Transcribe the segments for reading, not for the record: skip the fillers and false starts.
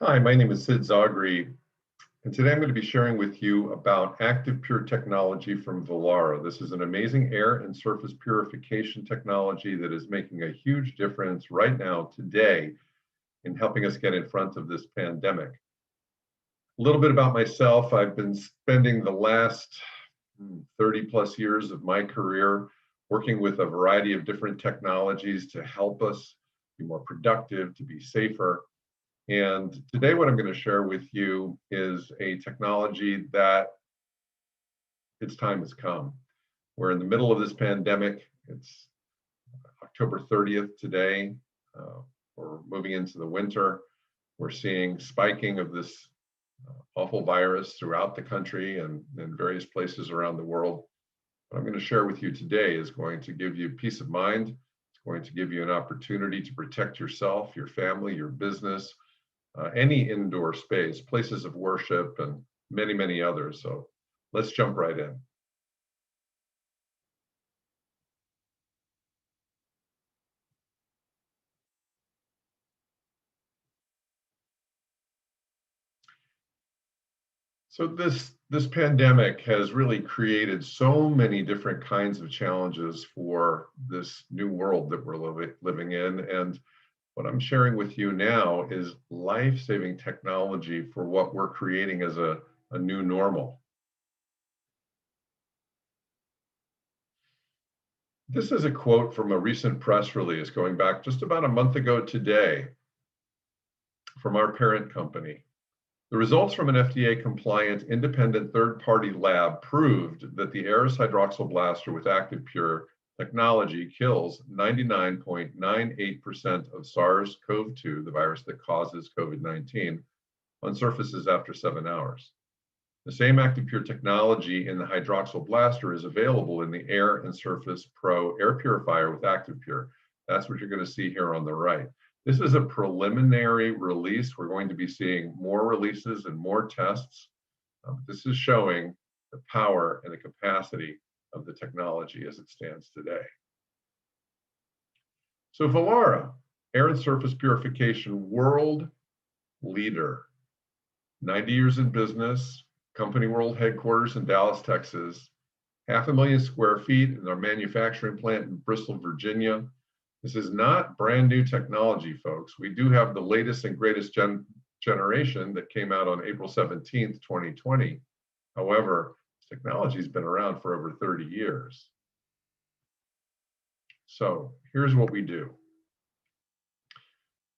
Hi, my name is Sid Zagri, and today I'm going to be sharing with you about Active Pure technology from Vollara. This is an amazing air and surface purification technology that is making a huge difference right now, today, in helping us get in front of this pandemic. A little bit about myself. I've been spending the last 30 plus years of my career working with a variety of different technologies to help us be more productive, to be safer. And today, what I'm going to share with you is a technology that its time has come. We're in the middle of this pandemic. It's October 30th today. We're moving into the winter. We're seeing spiking of this awful virus throughout the country and in various places around the world. What I'm going to share with you today is going to give you peace of mind. It's going to give you an opportunity to protect yourself, your family, your business, any indoor space, places of worship, and many, many others. So let's jump right in. So this pandemic has really created so many different kinds of challenges for this new world that we're living in. And what I'm sharing with you now is life-saving technology for what we're creating as a new normal. This is a quote from a recent press release going back just about a month ago today from our parent company. The results from an FDA-compliant independent third-party lab proved that the Aeris hydroxyl blaster with Active Pure technology kills 99.98% of SARS-CoV-2, the virus that causes COVID-19, on surfaces after 7 hours. The same Active Pure technology in the hydroxyl blaster is available in the Air and Surface Pro air purifier with Active Pure. That's what you're going to see here on the right. This is a preliminary release. We're going to be seeing more releases and more tests. This is showing the power and the capacity of the technology as it stands today. So Vollara, air and surface purification world leader, 90 years in business, company world headquarters in Dallas, Texas, 500,000 square feet in our manufacturing plant in Bristol, Virginia. This is not brand new technology, folks. We do have the latest and greatest generation that came out on April 17th, 2020. However, technology has been around for over 30 years. So here's what we do.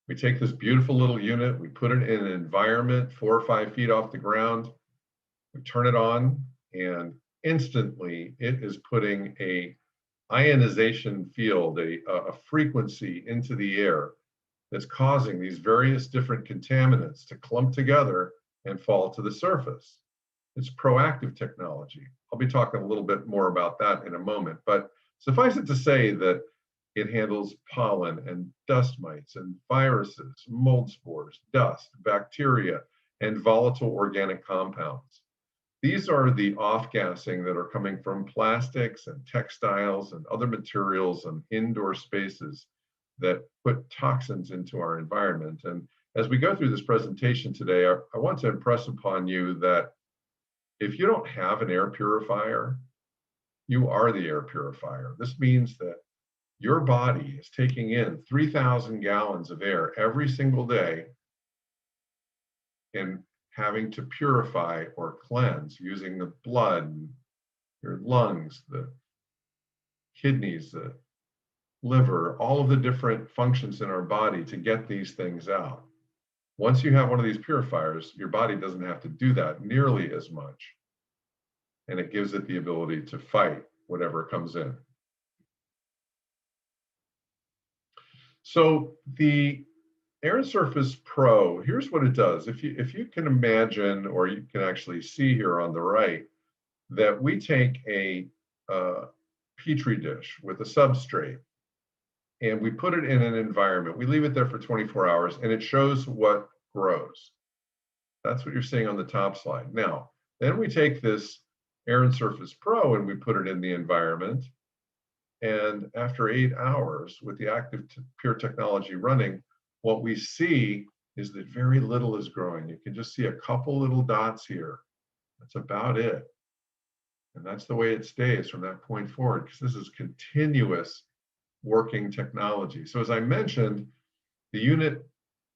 We take this beautiful little unit, we put it in an environment 4 or 5 feet off the ground, we turn it on, and instantly it is putting a ionization field, a frequency into the air that's causing these various different contaminants to clump together and fall to the surface. It's proactive technology. I'll be talking a little bit more about that in a moment, but suffice it to say that it handles pollen and dust mites and viruses, mold spores, dust, bacteria, and volatile organic compounds. These are the off-gassing that are coming from plastics and textiles and other materials and indoor spaces that put toxins into our environment. And as we go through this presentation today, I want to impress upon you that if you don't have an air purifier, you are the air purifier. This means that your body is taking in 3,000 gallons of air every single day and having to purify or cleanse using the blood, your lungs, the kidneys, the liver, all of the different functions in our body to get these things out. Once you have one of these purifiers, your body doesn't have to do that nearly as much, and it gives it the ability to fight whatever comes in. So the Air and Surface Pro, here's what it does. If you can imagine, or you can actually see here on the right, that we take a petri dish with a substrate and we put it in an environment. We leave it there for 24 hours and it shows what grows. That's what you're seeing on the top slide. Now, then we take this Air and Surface Pro and we put it in the environment. And after 8 hours with the Active Pure technology running, what we see is that very little is growing. You can just see a couple little dots here. That's about it. And that's the way it stays from that point forward, because this is continuous working technology. So as I mentioned, the unit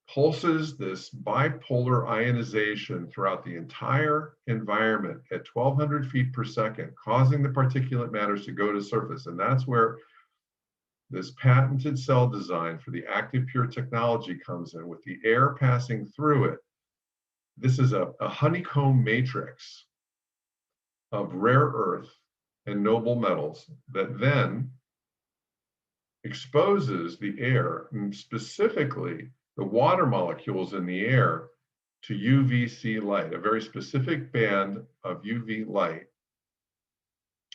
pulses this bipolar ionization throughout the entire environment at 1,200 feet per second, causing the particulate matters to go to surface. And that's where this patented cell design for the active pure technology comes in, with the air passing through it. This is a honeycomb matrix of rare earth and noble metals that then exposes the air, and specifically the water molecules in the air, to UVC light, a very specific band of UV light,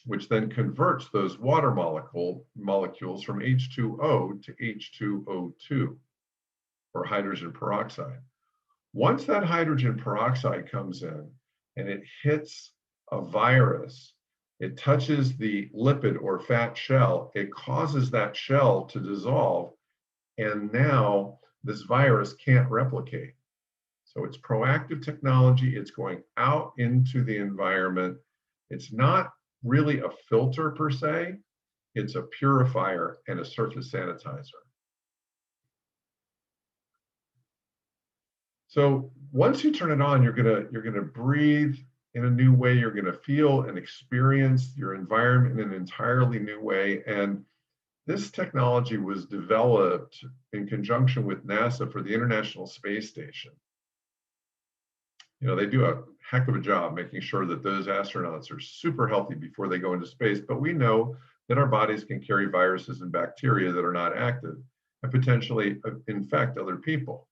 which then converts those water molecules from H2O to H2O2, or hydrogen peroxide. Once that hydrogen peroxide comes in and it hits a virus, it touches the lipid or fat shell, it causes that shell to dissolve, and now this virus can't replicate. So it's proactive technology. It's going out into the environment. It's not really a filter per se. It's a purifier and a surface sanitizer. So once you turn it on, you're gonna breathe in a new way. You're gonna feel and experience your environment in an entirely new way. And this technology was developed in conjunction with NASA for the International Space Station. You know, they do a heck of a job making sure that those astronauts are super healthy before they go into space, but we know that our bodies can carry viruses and bacteria that are not active and potentially infect other people.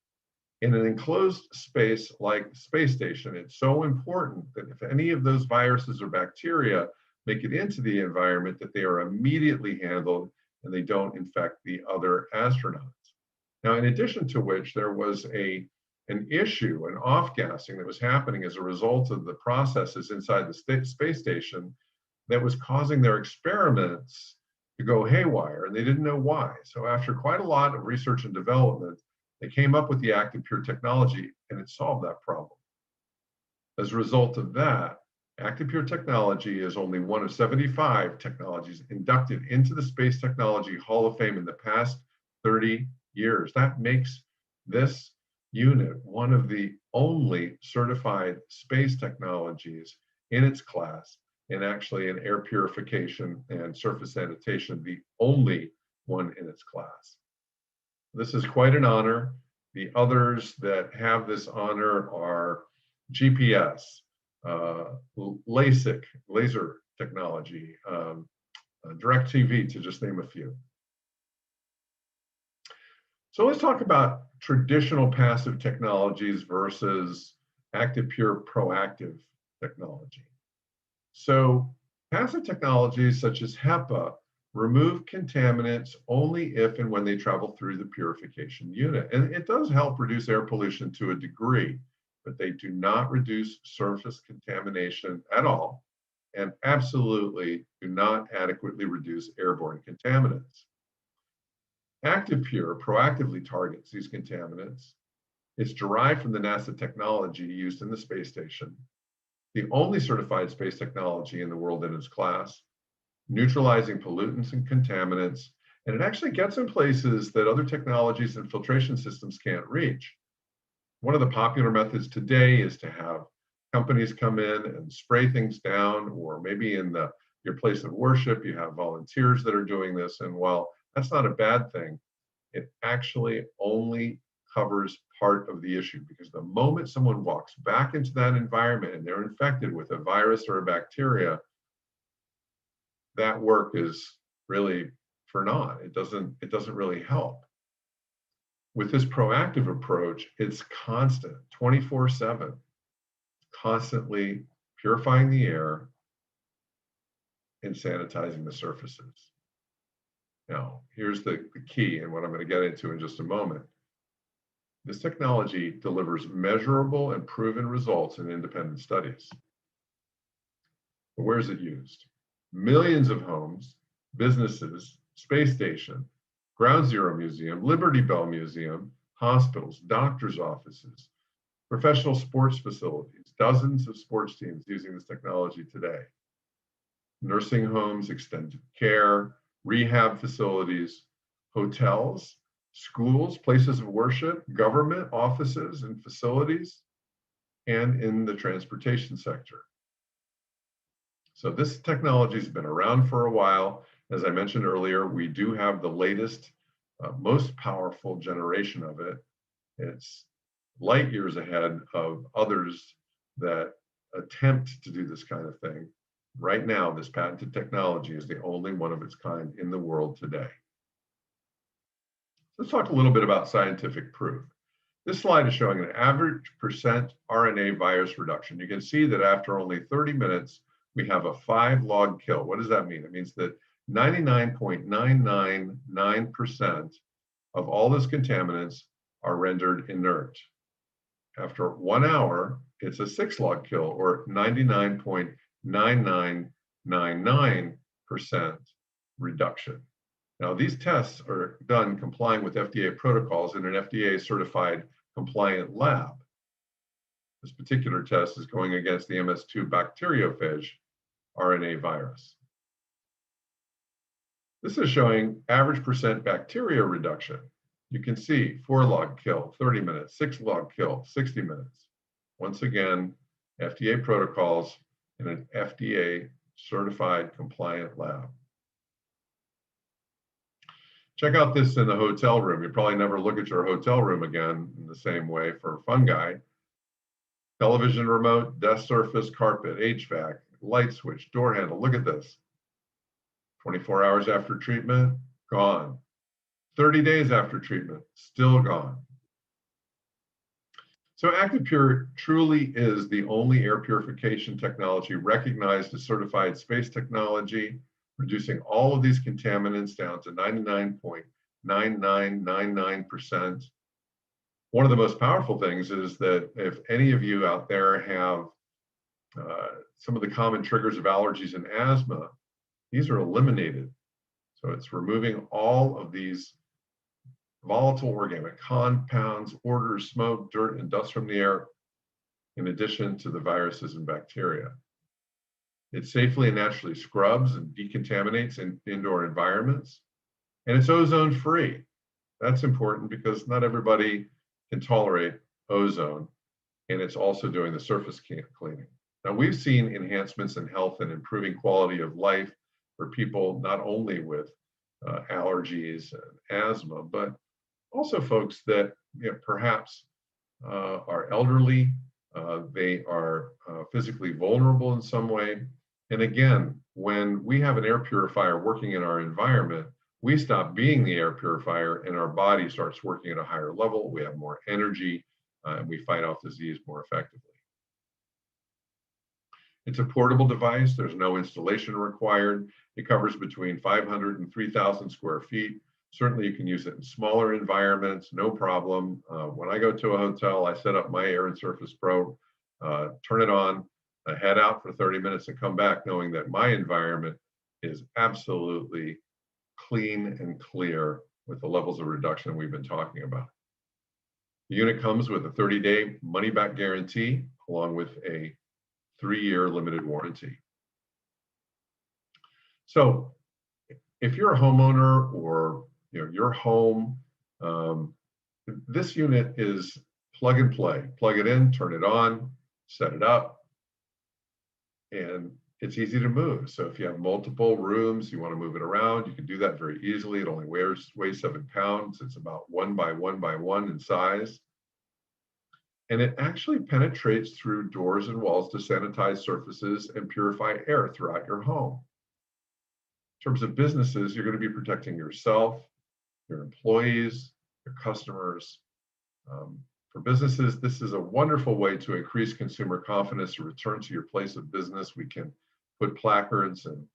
In an enclosed space like the space station, it's so important that if any of those viruses or bacteria make it into the environment, that they are immediately handled and they don't infect the other astronauts. Now, in addition to which, there was an issue, an off-gassing that was happening as a result of the processes inside the space station that was causing their experiments to go haywire, and they didn't know why. So after quite a lot of research and development, they came up with the active pure technology, and it solved that problem. As a result of that, active pure technology is only one of 75 technologies inducted into the Space Technology Hall of Fame in the past 30 years. That makes this unit one of the only certified space technologies in its class, and actually in air purification and surface sanitation, the only one in its class. This is quite an honor. The others that have this honor are GPS, LASIK, laser technology, DirecTV, to just name a few. So let's talk about traditional passive technologies versus active pure proactive technology. So passive technologies such as HEPA remove contaminants only if and when they travel through the purification unit. And it does help reduce air pollution to a degree, but they do not reduce surface contamination at all, and absolutely do not adequately reduce airborne contaminants. Active Pure proactively targets these contaminants. It's derived from the NASA technology used in the space station, the only certified space technology in the world in its class, neutralizing pollutants and contaminants, and it actually gets in places that other technologies and filtration systems can't reach. One of the popular methods today is to have companies come in and spray things down, or maybe in your place of worship, you have volunteers that are doing this. And while that's not a bad thing, it actually only covers part of the issue, because the moment someone walks back into that environment and they're infected with a virus or a bacteria, that work is really for naught. It doesn't really help. With this proactive approach, it's constant, 24/7, constantly purifying the air and sanitizing the surfaces. Now, here's the key, and what I'm going to get into in just a moment. This technology delivers measurable and proven results in independent studies. But where is it used? Millions of homes, businesses, space station, Ground Zero Museum, Liberty Bell Museum, hospitals, doctors' offices, professional sports facilities, dozens of sports teams using this technology today. Nursing homes, extended care, rehab facilities, hotels, schools, places of worship, government offices and facilities, and in the transportation sector. So this technology has been around for a while. As I mentioned earlier, we do have the latest, most powerful generation of it. It's light years ahead of others that attempt to do this kind of thing. Right now, this patented technology is the only one of its kind in the world today. Let's talk a little bit about scientific proof. This slide is showing an average % RNA virus reduction. You can see that after only 30 minutes, we have a 5-log kill. What does that mean? It means that 99.999% of all those contaminants are rendered inert. After 1 hour, it's a 6-log kill, or 99.9999% reduction. Now, these tests are done complying with FDA protocols in an FDA-certified compliant lab. This particular test is going against the MS2 bacteriophage RNA virus. This is showing average % bacteria reduction. You can see 4-log kill, 30 minutes, 6-log kill, 60 minutes. Once again, FDA protocols in an FDA-certified compliant lab. Check out this in the hotel room. You probably never look at your hotel room again in the same way for fungi. Television remote, desk surface, carpet, HVAC, light switch, door handle. Look at this. 24 hours after treatment, gone. 30 days after treatment, still gone. So ActivePure truly is the only air purification technology recognized as certified space technology, reducing all of these contaminants down to 99.9999%. One of the most powerful things is that if any of you out there have some of the common triggers of allergies and asthma, these are eliminated. So it's removing all of these volatile organic compounds, odors, smoke, dirt, and dust from the air, in addition to the viruses and bacteria. It safely and naturally scrubs and decontaminates in indoor environments, and it's ozone free. That's important because not everybody can tolerate ozone, and it's also doing the surface cleaning. Now, we've seen enhancements in health and improving quality of life for people not only with allergies and asthma, but also folks that perhaps are elderly, they are physically vulnerable in some way. And again, when we have an air purifier working in our environment, we stop being the air purifier and our body starts working at a higher level. We have more energy and we fight off disease more effectively. It's a portable device. There's no installation required. It covers between 500 and 3,000 square feet. Certainly you can use it in smaller environments, no problem. When I go to a hotel, I set up my Air and Surface Pro, turn it on, head out for 30 minutes and come back knowing that my environment is absolutely clean and clear with the levels of reduction we've been talking about. The unit comes with a 30-day money-back guarantee along with a 3-year limited warranty. So if you're a homeowner or your home, this unit is plug and play. Plug it in, turn it on, set it up, and it's easy to move. So if you have multiple rooms, you want to move it around, you can do that very easily. It only weighs 7 pounds. It's about 1 by 1 by 1 in size. And it actually penetrates through doors and walls to sanitize surfaces and purify air throughout your home. In terms of businesses, you're going to be protecting yourself, your employees, your customers. For businesses, this is a wonderful way to increase consumer confidence to return to your place of business. We can put placards and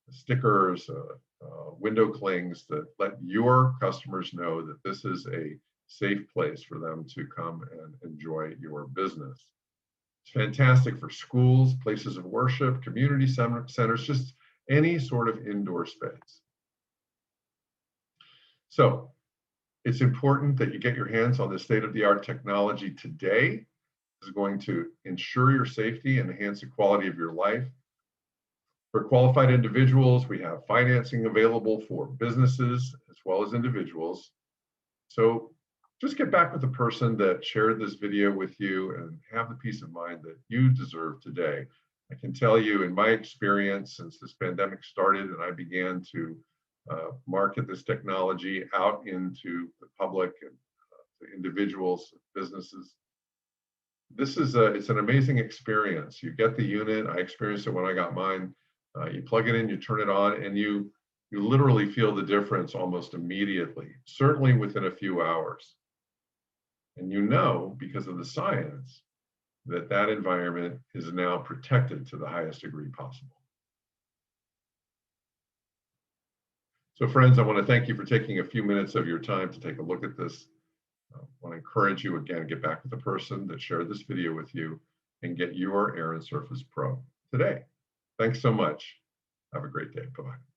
stickers, window clings that let your customers know that this is a safe place for them to come and enjoy your business. It's fantastic for schools, places of worship, community centers, just any sort of indoor space. So It's important that you get your hands on the state-of-the-art technology today. This is going to ensure your safety and enhance the quality of your life. For qualified individuals, we have financing available for businesses as well as individuals. So just get back with the person that shared this video with you and have the peace of mind that you deserve today. I can tell you in my experience since this pandemic started and I began to market this technology out into the public and to individuals, businesses, it's an amazing experience. You get the unit. I experienced it when I got mine. You plug it in, you turn it on, and you literally feel the difference almost immediately, certainly within a few hours. And you know, because of the science, that that environment is now protected to the highest degree possible. So friends, I want to thank you for taking a few minutes of your time to take a look at this. I want to encourage you again, get back with the person that shared this video with you and get your Air and Surface Pro today. Thanks so much. Have a great day. Bye-bye.